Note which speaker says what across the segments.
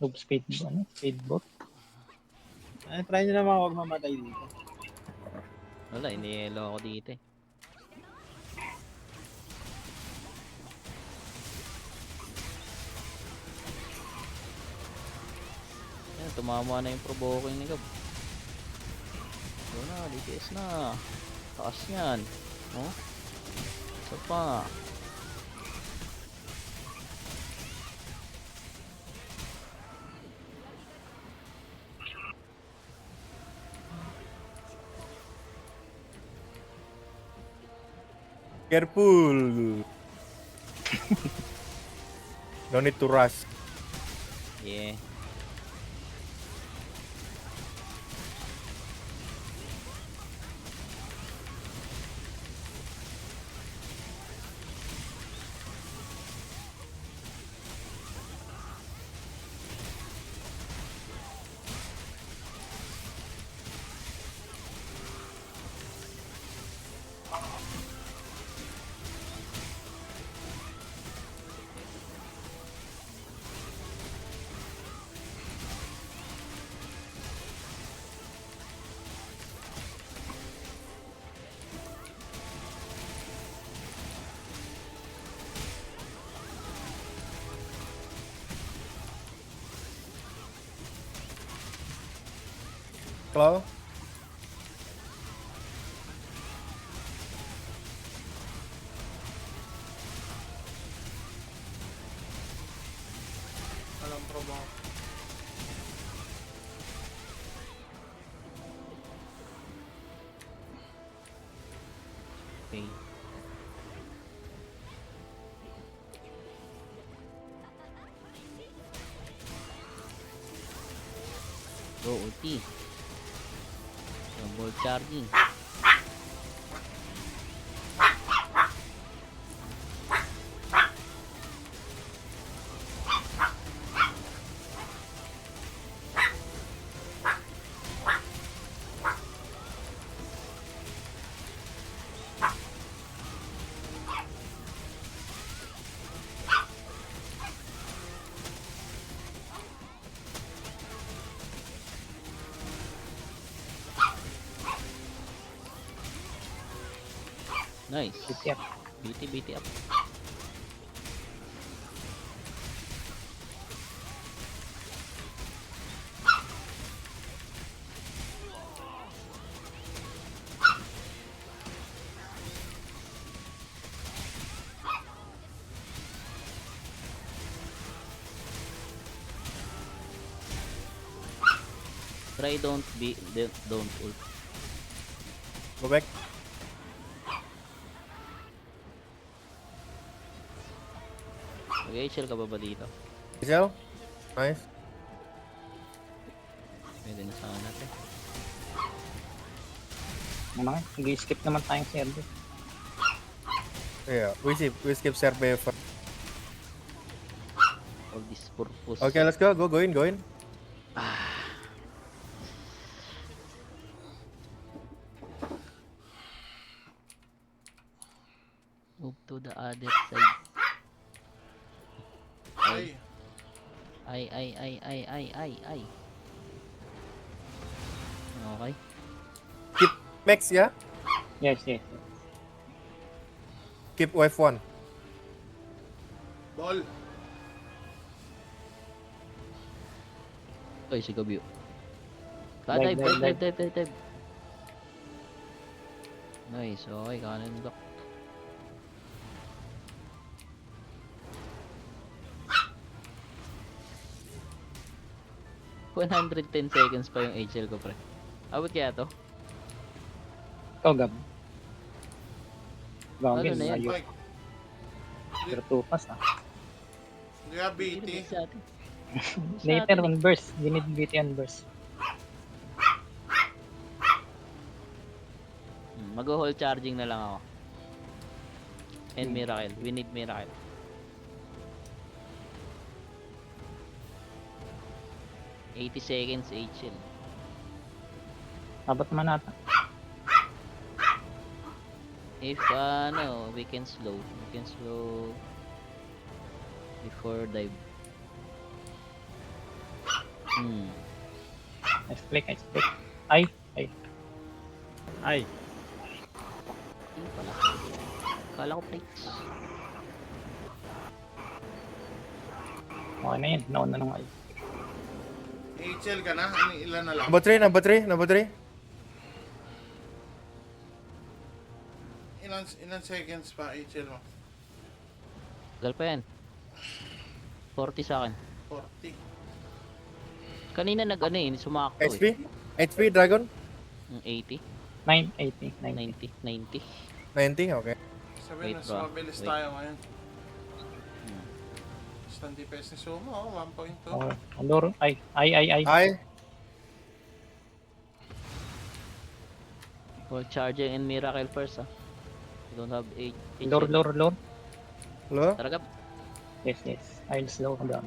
Speaker 1: Noob speed, speed bot.
Speaker 2: Ay, try nyo naman huwag mamatay dito.
Speaker 3: Wala, inielo ako dito eh. Yan, tumama na yung provoking ni Gab. Yun na, DPS na. Taas yan. Oh? Isa pa.
Speaker 4: Careful. No need to rush.
Speaker 3: Yeah.
Speaker 4: Claw.
Speaker 5: Walang promo.
Speaker 3: Okay. Go, ulti. Double charging. Nice.
Speaker 1: BT up.
Speaker 3: BT up. Try don't ult.
Speaker 4: Go back.
Speaker 3: Mag-HL ka ba dito?
Speaker 4: Isel. Nice.
Speaker 3: Pwede na sana natin.
Speaker 1: Ano nga, nag-skip naman tayong server.
Speaker 4: Yeah, we skip survey first.
Speaker 3: All this purpose.
Speaker 4: Okay, let's go. Go in.
Speaker 3: Move to the other side.
Speaker 5: Ay,
Speaker 3: Ay. Okay.
Speaker 4: Keep Max, yeah?
Speaker 1: Yes.
Speaker 4: Keep wave 1.
Speaker 5: ball.
Speaker 3: Oy, si Gabyo.
Speaker 1: Dive.
Speaker 3: Dive. Nice. Okay, kanan block. $110 pa yung HL ko, pre. Abot kaya to?
Speaker 1: Ikaw, Gab.
Speaker 3: Ano
Speaker 1: Gawin,
Speaker 3: na yan?
Speaker 1: layo.
Speaker 5: Mike.
Speaker 1: Pero tupas ah.
Speaker 5: Hindi ka BT.
Speaker 3: Hindi sa atin.
Speaker 1: Later on burst. You need BT on burst.
Speaker 3: Mag-hold charging na lang ako. And miracle. We need miracle. $80 HL.
Speaker 1: Abot man nata.
Speaker 3: If we can slow before dive. Hmm.
Speaker 1: Nice click, nice click. Ay, ay.
Speaker 2: Ay.
Speaker 3: Yun pala. Kala ko plates.
Speaker 1: Okay na yun. Nauna nung ay.
Speaker 5: HL ka na? Ilan na lang?
Speaker 4: Number 3.
Speaker 5: Ilan seconds pa HL mo?
Speaker 3: Tagal pa yan. 40 sa akin.
Speaker 5: 40.
Speaker 3: Kanina nag-ano eh, sumakto eh.
Speaker 4: HP? HP, Dragon?
Speaker 3: 80,
Speaker 1: 980, 90.
Speaker 3: 90, 90.
Speaker 4: 90, okay.
Speaker 5: Sabihin
Speaker 3: Wait,
Speaker 5: na,
Speaker 3: bro.
Speaker 5: mabilis
Speaker 3: Wait.
Speaker 5: tayo ngayon.
Speaker 3: Hmm.
Speaker 5: Stand DPS ni Sumo, 1.2.
Speaker 1: Okay. Andor, ay.
Speaker 4: Ay,
Speaker 3: Well, charging and miracle first ah. You don't have 8.
Speaker 1: Lord.
Speaker 4: hello?
Speaker 3: Talaga?
Speaker 1: Yes. I'll slow down.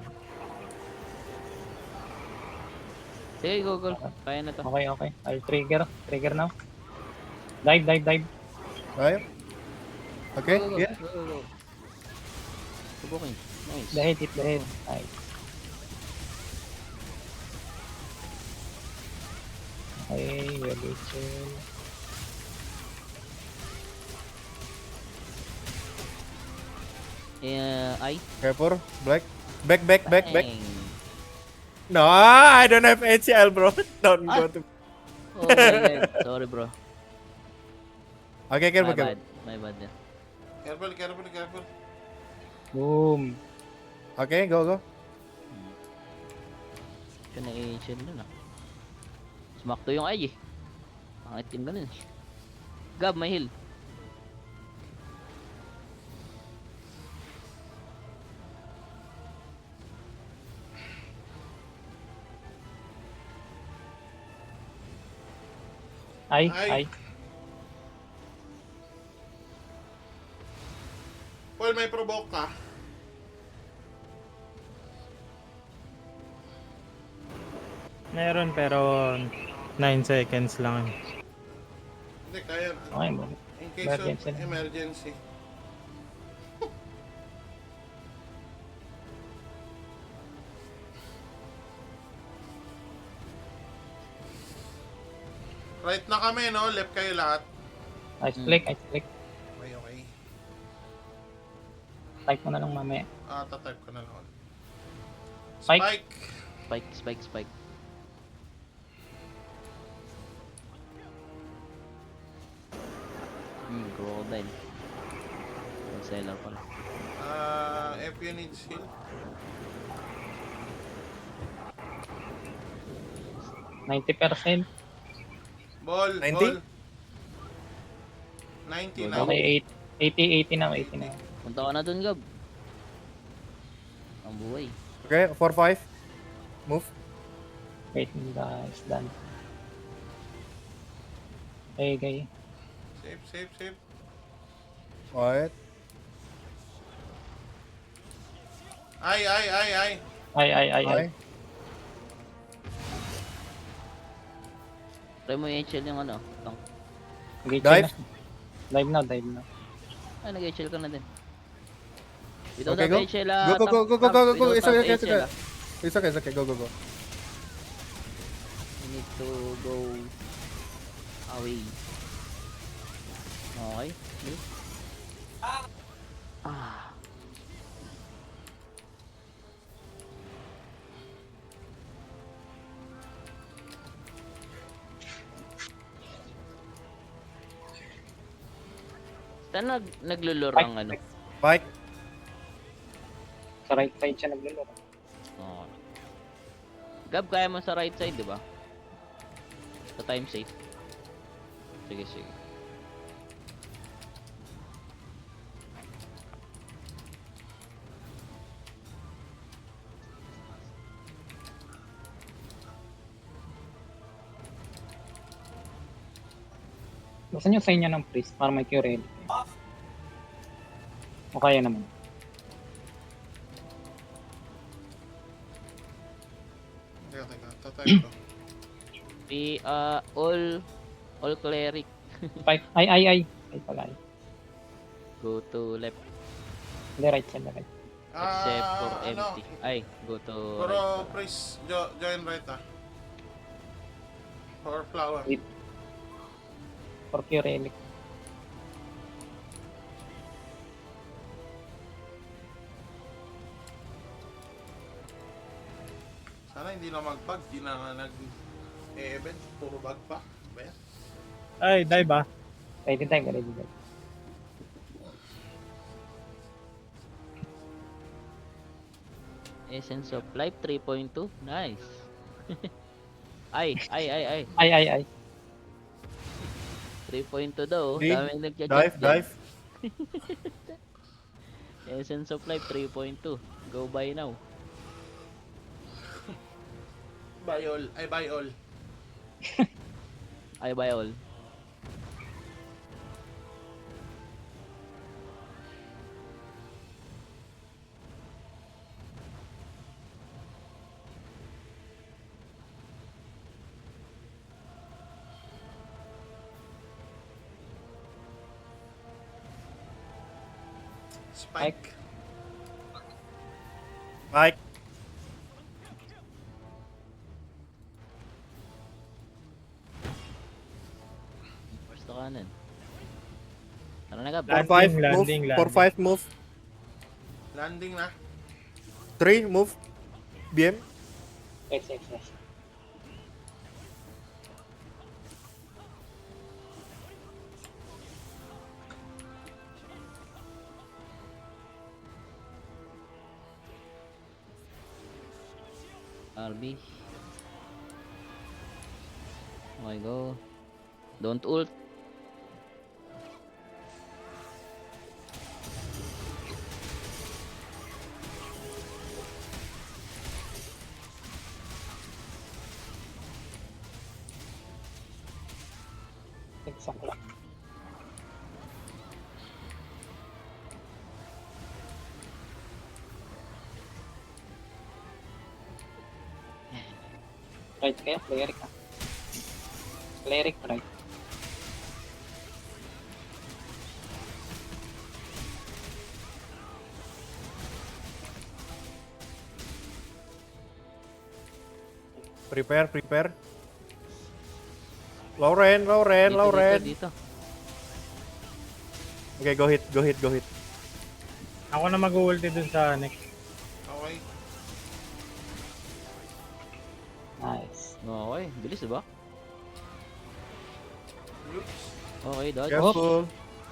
Speaker 3: Sige, go. Kaya na to.
Speaker 1: Okay. I'll trigger now. Dive.
Speaker 4: Ay. Okay,
Speaker 3: Go.
Speaker 4: yeah.
Speaker 3: Go. Subukin. Nice.
Speaker 1: The head, hit the head. Nice. Okay, ready chill.
Speaker 3: Ay.
Speaker 4: Careful, black. Back.
Speaker 3: Bang.
Speaker 4: No, I don't have HL, bro. Don't go to...
Speaker 3: Oh my god. Sorry bro.
Speaker 4: Okay, careful.
Speaker 3: My bad din.
Speaker 5: Careful.
Speaker 1: Boom.
Speaker 4: Okay, go.
Speaker 3: Siya na HL nun ah. Sumakto yung ay eh. Pangit yung ganun eh. Gab, may heal.
Speaker 1: Ay.
Speaker 5: Paul, may provoke ka.
Speaker 2: Meron pero 9 seconds lang.
Speaker 5: Hindi, kaya.
Speaker 1: Okay mo.
Speaker 5: In case
Speaker 1: Emergency
Speaker 5: of
Speaker 1: na.
Speaker 5: emergency. Right na kami, no? Left kayo lahat.
Speaker 1: Nice click.
Speaker 5: Okay.
Speaker 1: Type mo na lang mamaya.
Speaker 5: Tatype ko na lang.
Speaker 1: Spike.
Speaker 3: Spike. Crocodile. Seller pala.
Speaker 5: If you need heal.
Speaker 1: %90.
Speaker 5: Ball.
Speaker 4: 90?
Speaker 5: 90 na.
Speaker 1: Okay, 80 na.
Speaker 3: Punta ka na dun, Gab. Ang buhay.
Speaker 4: Okay, 4-5. Move.
Speaker 1: Wait, guys, done. Okay.
Speaker 5: Save.
Speaker 4: Alright.
Speaker 5: Ay.
Speaker 4: Ay.
Speaker 3: Try mo yung HL yung ano. Tank.
Speaker 4: Dive?
Speaker 1: Dive na.
Speaker 3: Ay, nag-HL ka na din. We don't
Speaker 4: Okay,
Speaker 3: have
Speaker 4: go.
Speaker 3: HL
Speaker 4: Go.
Speaker 3: We
Speaker 4: It's
Speaker 3: don't
Speaker 4: okay.
Speaker 3: have HL, ah.
Speaker 4: It's okay. Go.
Speaker 3: We need to go away. Okay. Move. Saan naglulure ang ano?
Speaker 4: Spike.
Speaker 1: Sa right side siya nagluloko.
Speaker 3: Oh. Gab, kaya mo sa right side, di ba? Sa time safe. Sige.
Speaker 1: Gusto nyo sa inyo ng priest para may cure ready. O kaya naman.
Speaker 5: Teka. Tatype ko.
Speaker 3: We all cleric.
Speaker 1: Ay. Ay pala.
Speaker 3: Go to left.
Speaker 1: Hindi, right side.
Speaker 3: Except for
Speaker 5: Ano?
Speaker 3: empty. Ay, go to
Speaker 5: Pero
Speaker 3: right.
Speaker 5: praise join right For flower.
Speaker 1: Wait. For pure relic.
Speaker 5: Sana hindi na mag-bug, hindi na nag-event, puro bug pa. Ano ba yan?
Speaker 2: Ay, dive ba?
Speaker 1: Ready time, ready time.
Speaker 3: Essence of Life 3.2. Nice. ay.
Speaker 1: Ay.
Speaker 3: 3.2 daw.
Speaker 4: Di,
Speaker 3: Daming nagja-jump
Speaker 4: Dive,
Speaker 3: dyan.
Speaker 4: dive.
Speaker 3: Essence of Life 3.2. Go buy now.
Speaker 5: Buy all. Ay, buy all.
Speaker 3: I buy all.
Speaker 5: Spike.
Speaker 4: Mike.
Speaker 3: First to kanan. Tara na, Gab.
Speaker 2: Landing,
Speaker 4: 4-5 move.
Speaker 2: landing.
Speaker 4: 4-5 move.
Speaker 5: Landing na.
Speaker 4: 3 move. BM.
Speaker 1: Yes.
Speaker 3: RB. Okay, go. Don't ult.
Speaker 1: Isang lang. Right kaya, cleric ah. Cleric, right.
Speaker 4: Prepare. Lauren.
Speaker 3: Dito.
Speaker 4: Okay, go hit.
Speaker 2: Ako na mag-ulti dun sa next.
Speaker 5: Okay.
Speaker 1: Nice.
Speaker 3: Okay, bilis diba?
Speaker 5: Oops.
Speaker 3: Okay, dodge.
Speaker 4: Careful.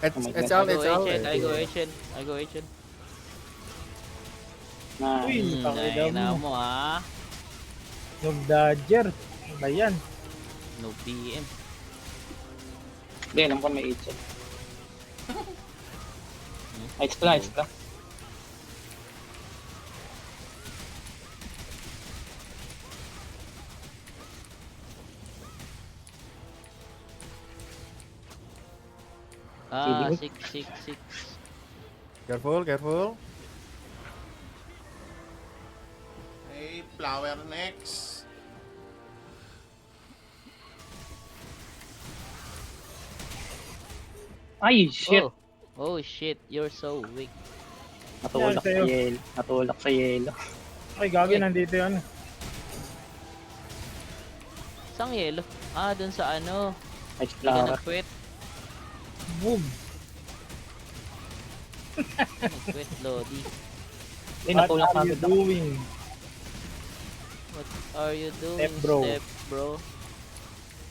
Speaker 1: Oh my
Speaker 4: It's
Speaker 1: God.
Speaker 4: out.
Speaker 3: I go Ancient.
Speaker 1: Nice.
Speaker 2: Uy, pakita
Speaker 3: Na
Speaker 2: mo.
Speaker 3: mo ah.
Speaker 2: Yung Dodger. Ano ba yan?
Speaker 3: No PM.
Speaker 1: Hindi, alam ko may 8 Extra.
Speaker 3: Ah,
Speaker 1: Sige.
Speaker 3: 6.
Speaker 4: Careful.
Speaker 5: Hey, flower next.
Speaker 1: Ay, shit.
Speaker 3: Oh shit, you're so weak.
Speaker 1: Natulak sa
Speaker 2: Yan, sa'yo.
Speaker 1: yelo. Natulak sa yelo.
Speaker 2: Okay, gagi, nandito yun.
Speaker 3: Sang yelo? Ah, dun sa ano.
Speaker 1: Nice
Speaker 3: Hindi ka
Speaker 1: flower.
Speaker 3: nag-quit.
Speaker 2: Boom.
Speaker 3: Nag-quit, Lodi.
Speaker 1: Hindi,
Speaker 2: What
Speaker 1: natulak
Speaker 2: are
Speaker 1: na
Speaker 2: you
Speaker 1: agad ako.
Speaker 2: doing?
Speaker 3: What are you doing,
Speaker 2: Step bro.
Speaker 3: bro?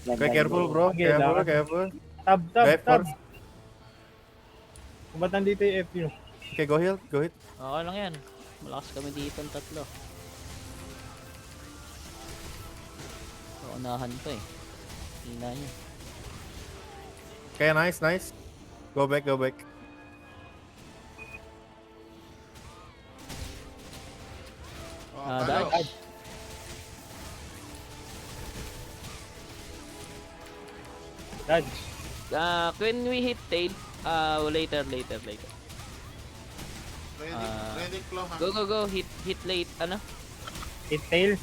Speaker 4: Okay, careful, bro.
Speaker 2: Okay, lakad.
Speaker 4: Careful.
Speaker 2: Tab.
Speaker 4: Dive first.
Speaker 2: Kung ba't nandito yung FU?
Speaker 4: Okay, go hit.
Speaker 3: Okay lang yan. Malakas kami dito ang tatlo. Unahan pa eh. Hina niya.
Speaker 4: Okay, nice. Go back.
Speaker 5: Oh,
Speaker 3: Ah,
Speaker 5: talo.
Speaker 3: dodge.
Speaker 2: Dodge.
Speaker 3: When we hit tail, later.
Speaker 5: Ready,
Speaker 3: Ah.
Speaker 5: ready claw ha.
Speaker 3: Go. Hit late. Ano?
Speaker 2: Hit tail.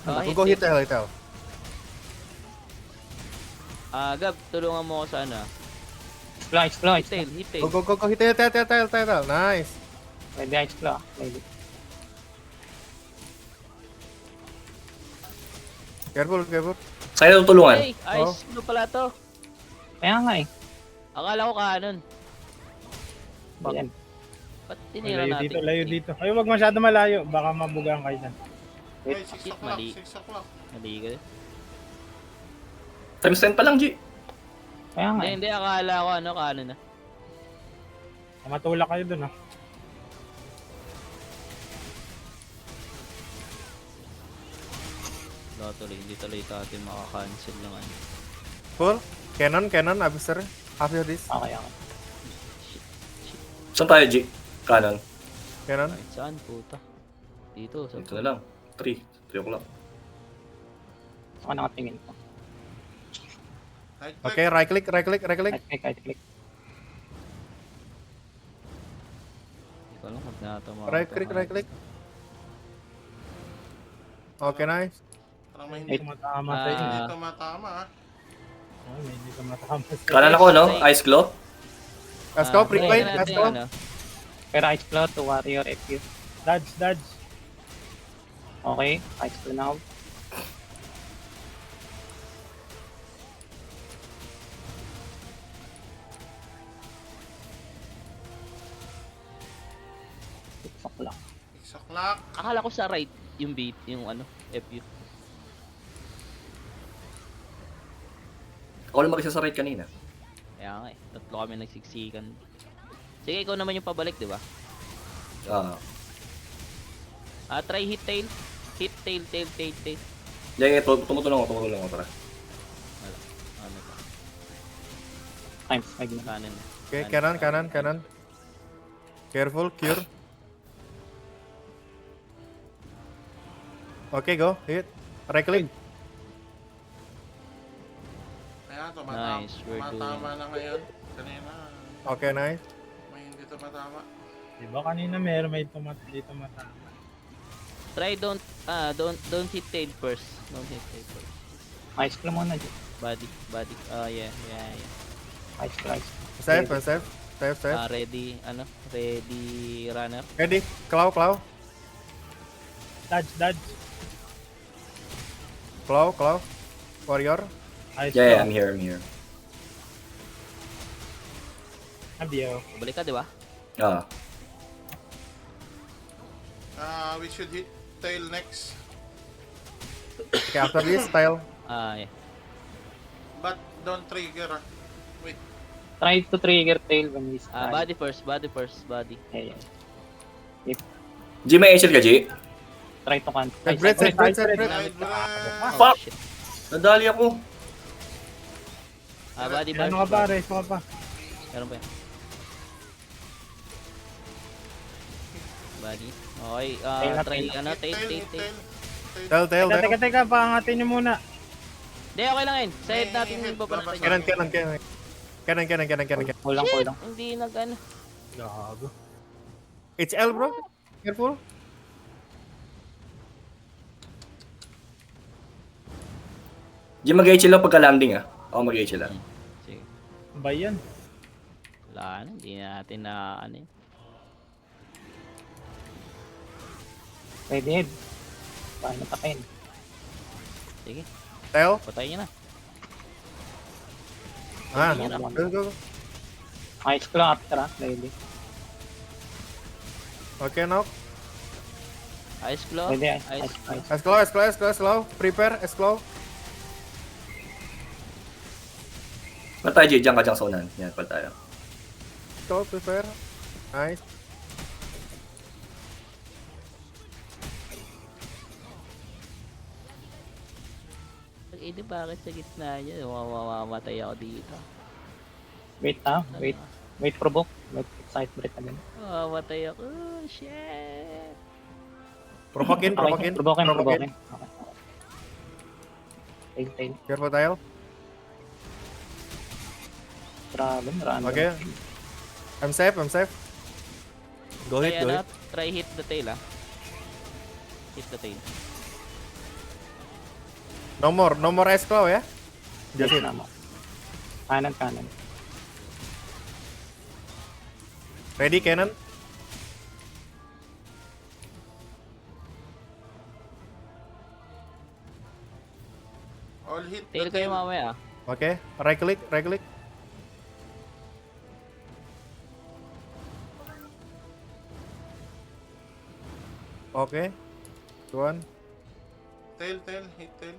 Speaker 4: Go hit tail.
Speaker 3: Gab, tulungan mo ako sa ano.
Speaker 1: Extra.
Speaker 3: Hit tail.
Speaker 4: Go hit tail. Nice.
Speaker 1: Pwede ice claw. Pwede.
Speaker 4: Careful, careful.
Speaker 6: Sa'yo tutulungan.
Speaker 3: Hey, ice ano pala to?
Speaker 1: Kaya nga eh.
Speaker 3: Akala ko kanon.
Speaker 1: Ayan.
Speaker 3: Ba't tinira
Speaker 2: Layo
Speaker 3: natin?
Speaker 2: dito, layo dito. Ay, wag masyado malayo. Baka mabugaan kayo dyan.
Speaker 5: Ay, 6
Speaker 3: shit,
Speaker 5: o'clock,
Speaker 3: mali.
Speaker 5: 6 o'clock.
Speaker 3: Mali ka.
Speaker 6: Times 10 pa lang, G.
Speaker 1: Kaya nga eh.
Speaker 3: Hindi, akala ko kanon na.
Speaker 2: Matulak kayo dun, ha.
Speaker 3: Wala tuloy, hindi tuloy natin makakancel ng ano.
Speaker 4: Full. Cannon, Abyssal. After this.
Speaker 1: Okay, okay.
Speaker 6: Saan tayo, G? Kanan.
Speaker 4: Cannon.
Speaker 3: Kahit saan, puta. Dito, sa
Speaker 6: Ito na lang. 3 o'clock.
Speaker 1: Saka nakatingin ko.
Speaker 5: Right click.
Speaker 4: Okay, right click.
Speaker 1: Right click.
Speaker 3: Hindi ko alam kung natama.
Speaker 4: Right click. Okay, nice.
Speaker 5: Parang may
Speaker 2: Hindi
Speaker 5: hindi,
Speaker 2: tumatama
Speaker 3: Ah.
Speaker 2: sa'yo.
Speaker 5: hindi tumatama ha.
Speaker 2: Ay, may hindi tumatama sa'yo.
Speaker 6: Kanan ako, no? Ice Claw.
Speaker 4: Let's go, pre-play.
Speaker 3: tingnan
Speaker 4: Let's
Speaker 3: natin
Speaker 4: go.
Speaker 3: ano.
Speaker 1: Pero ice claw to warrior FQ.
Speaker 2: Dodge.
Speaker 1: Okay, ice claw now. Tiksak lang.
Speaker 5: 6 o'clock.
Speaker 3: Akala ko sa right yung beat, yung ano, FU.
Speaker 6: Ako lang mag-isa sa right kanina.
Speaker 3: Kaya nga eh, tatlo kami nagsiksikan. Sige, ikaw naman yung pabalik, di ba? Try hit tail. Hit tail.
Speaker 6: Yeah, tumutulong ako, tara.
Speaker 3: Wala. Ano ba?
Speaker 1: Times 5 na.
Speaker 3: Kanan.
Speaker 4: Okay, kanan. Careful, cure. Okay, go. Hit. Right click.
Speaker 5: Ayan, tumatama.
Speaker 3: Nice, we're
Speaker 5: Tumatama na ngayon. Kanina,
Speaker 4: Okay, nice.
Speaker 5: may hindi tumatama.
Speaker 2: Diba kanina meron may tumatama.
Speaker 3: Try don't hit tail first. Don't hit tail first.
Speaker 1: Ice claw muna dyan.
Speaker 3: Body. Yeah.
Speaker 1: Ice claw.
Speaker 4: Safe.
Speaker 3: Ready runner.
Speaker 4: Ready. Claw.
Speaker 2: Dodge.
Speaker 4: Claw. Warrior.
Speaker 2: Ice
Speaker 6: Yeah,
Speaker 2: claw.
Speaker 6: I'm here.
Speaker 2: Abiyo.
Speaker 3: Balik ka, di ba?
Speaker 5: We should hit tail next.
Speaker 4: Okay, after this, style.
Speaker 3: Yeah.
Speaker 5: But don't trigger. Wait.
Speaker 1: Try to trigger tail when we start.
Speaker 3: Body first.
Speaker 1: Yeah.
Speaker 6: G, may HL ka, G?
Speaker 1: Try to can.
Speaker 4: Set breath.
Speaker 5: Side
Speaker 3: Oh,
Speaker 5: breath.
Speaker 3: shit.
Speaker 6: Nadali ako.
Speaker 3: Body first.
Speaker 2: Ano ka pa, race mo ka pa.
Speaker 3: Meron ba yan? Body. Okay, try, tail.
Speaker 4: Tail.
Speaker 2: Teka, paangatin niyo muna.
Speaker 3: Hindi, okay lang yun. Side natin yung babalatan niya.
Speaker 4: Cannon.
Speaker 1: Kulang.
Speaker 3: Hindi nag-ano.
Speaker 2: Gago.
Speaker 4: It's L, bro. Careful.
Speaker 6: G, mag-HL lang pagka-landing, Ako mag-HL lang.
Speaker 3: Sige.
Speaker 2: Ba yan?
Speaker 3: Wala na, hindi natin na ano yun.
Speaker 1: Ready head. Paano takin?
Speaker 3: Sige,
Speaker 4: Tail.
Speaker 3: patayin niya na.
Speaker 4: Go.
Speaker 1: Ice claw after ready.
Speaker 4: Okay, now.
Speaker 3: Ice claw.
Speaker 1: Ready,
Speaker 3: Ice.
Speaker 4: S claw. Prepare, S claw.
Speaker 6: Pal tayo, G. Diyan ka sa unahan. Yan, pal tayo.
Speaker 4: Go, prepare. Nice.
Speaker 3: Hindi, bakit sa gitna niya? Mamamatay ako dito.
Speaker 1: Wait provoke. Wait excite breath again.
Speaker 3: Mamamatay ako. Oh, shit.
Speaker 4: Provoke in.
Speaker 1: Provoke. Okay. Tail.
Speaker 4: Careful, tail.
Speaker 1: Grabe, random.
Speaker 4: Okay. I'm safe. Go hit.
Speaker 3: Try hit the tail, Hit the tail.
Speaker 4: No more S claw, ya. Just hit.
Speaker 1: Tama. Kanan.
Speaker 4: Ready, cannon.
Speaker 5: All hit the
Speaker 3: Tail kayo mamaya.
Speaker 4: Okay, right click, right click. Okay. One.
Speaker 5: Tail, hit tail.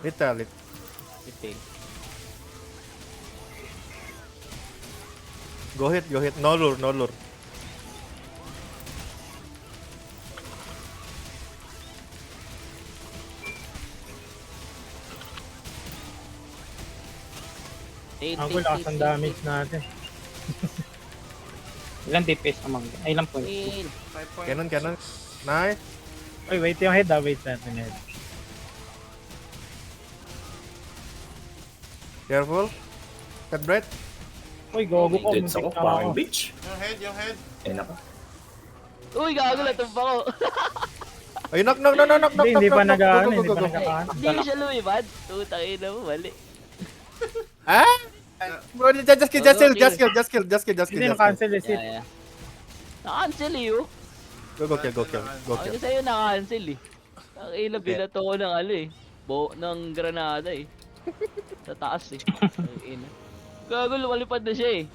Speaker 4: Hit tail, hit.
Speaker 3: Tail.
Speaker 4: Go hit, go hit. No lure, no lure.
Speaker 3: Tail,
Speaker 2: Ako
Speaker 3: tail,
Speaker 2: lakas
Speaker 3: tail,
Speaker 2: ang
Speaker 3: tail,
Speaker 2: damage natin.
Speaker 1: Ilan DPS among ay ilang points?
Speaker 3: Tail.
Speaker 5: 5
Speaker 4: Cannon, cannon. Nice.
Speaker 2: Oy, wait yung head wait natin yung head.
Speaker 4: Careful. Cut breath.
Speaker 2: Uy, gogo ko.
Speaker 6: Dead ako,
Speaker 2: muntik na
Speaker 6: fucking
Speaker 2: ako.
Speaker 6: bitch.
Speaker 5: Yung head.
Speaker 6: Eh, nako.
Speaker 3: Uy, gago na tumpa ko.
Speaker 4: Ay, knock, knock, knock, knock, knock, knock,
Speaker 2: Hindi pa
Speaker 4: knock, knock.
Speaker 2: nag-ano,
Speaker 4: Go, go,
Speaker 2: hindi
Speaker 4: go,
Speaker 2: pa
Speaker 4: go.
Speaker 2: nag-ano.
Speaker 3: Hindi ko siya lumipad. Tutang ina mo, mali.
Speaker 4: Ah? Bro, just kill, just kill, just kill, just kill, just kill, just kill.
Speaker 2: Hindi,
Speaker 4: Just kill.
Speaker 2: na-cancel yung sit.
Speaker 3: Yeah. Na-cancel eh, oh.
Speaker 4: Go, go kill, go kill, go
Speaker 3: Ako
Speaker 4: kill.
Speaker 3: sa'yo na-cancel eh. Ang ina, binato ko ng ano eh. Ng granada eh. Sa taas eh. Ang ina. Gago, lumalipad na siya eh.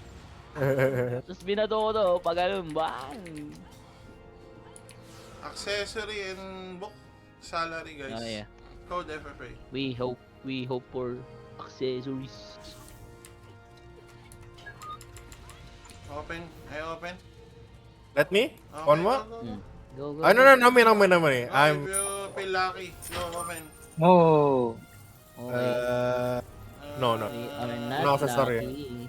Speaker 3: Tapos binato ko to, pag ganun, bang!
Speaker 5: Accessory and book salary, guys.
Speaker 3: Oh yeah.
Speaker 5: Code FFA.
Speaker 3: We hope for accessories.
Speaker 5: Open. Ay, open.
Speaker 4: Let me?
Speaker 5: Okay,
Speaker 4: On what?
Speaker 5: go, go, go.
Speaker 3: Hmm. Go, go.
Speaker 4: Ah, no, no, no, me, no, me, no, me.
Speaker 5: Okay,
Speaker 4: I'm,
Speaker 5: if you feel lucky, go open.
Speaker 1: Oh,
Speaker 3: Okay.
Speaker 4: no, no.
Speaker 3: We are not
Speaker 4: No, so sorry.
Speaker 3: lucky.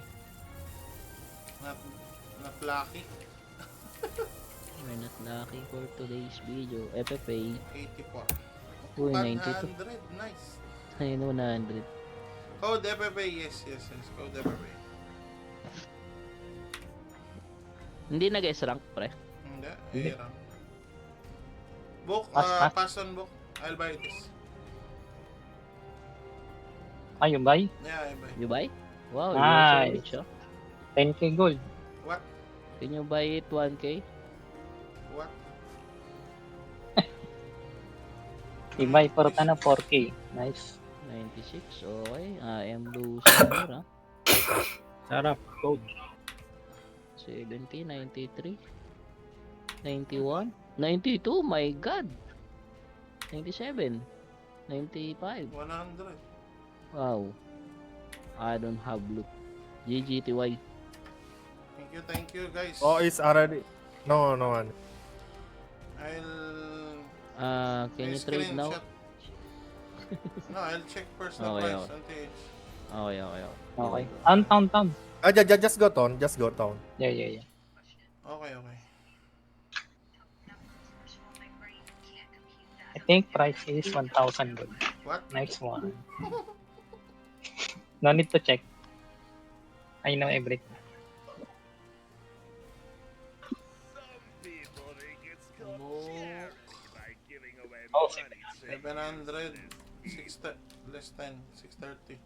Speaker 5: Not lucky.
Speaker 3: We're not lucky for today's video. FFA.
Speaker 5: 84.
Speaker 3: Uy, 92.
Speaker 5: 100. Nice.
Speaker 3: Ayun, 100.
Speaker 5: Code FFA. Yes. Code FFA.
Speaker 3: Hindi nag-S-rank, pre.
Speaker 5: Hindi.
Speaker 1: Hindi.
Speaker 5: Ayan. Book.
Speaker 1: Pass.
Speaker 5: Pass on book. I'll buy this.
Speaker 1: ayun ba?
Speaker 5: Yeah, I'll buy.
Speaker 3: You buy? Wow, you
Speaker 1: Nice.
Speaker 3: are so rich, oh.
Speaker 1: 10k gold.
Speaker 5: What?
Speaker 3: Can you buy it 1k?
Speaker 5: What?
Speaker 1: Ibay porta na 4k. Nice.
Speaker 3: 96, okay. I am losing here, ah.
Speaker 2: Sarap. Code.
Speaker 3: 70, 93, 91, 92, my god! 97, 95,
Speaker 5: 100.
Speaker 3: wow. I don't have loot. GGTY.
Speaker 5: Thank you, guys.
Speaker 4: oh, it's already, no, no one.
Speaker 3: Can you trade now?
Speaker 5: screenshot. No, I'll check first the
Speaker 3: Okay,
Speaker 5: price
Speaker 3: okay.
Speaker 5: on TH.
Speaker 3: Okay.
Speaker 1: Okay. Town.
Speaker 4: Ah, just go town, just go town.
Speaker 1: Yeah.
Speaker 5: Okay.
Speaker 1: I think price is 1,000 gold.
Speaker 5: What?
Speaker 1: Next one. No need to check. I know everything. Oh,
Speaker 5: 700, 6 less 10, 630.